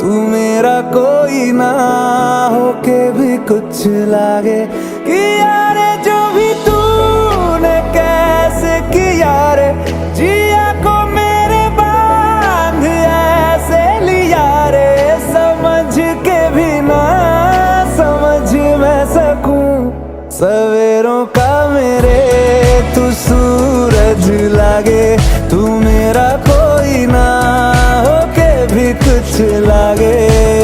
तू मेरा कोई ना होके भी कुछ लागे कि यार जो भी तूने कैसे किया रे, जिया को मेरे बांध ऐसे लिया रे, समझ के भी ना समझ मैं सकूं सवेरों का मेरे तू सूरज लागे। तू मेरा कोई ना होके भी कुछ लागे।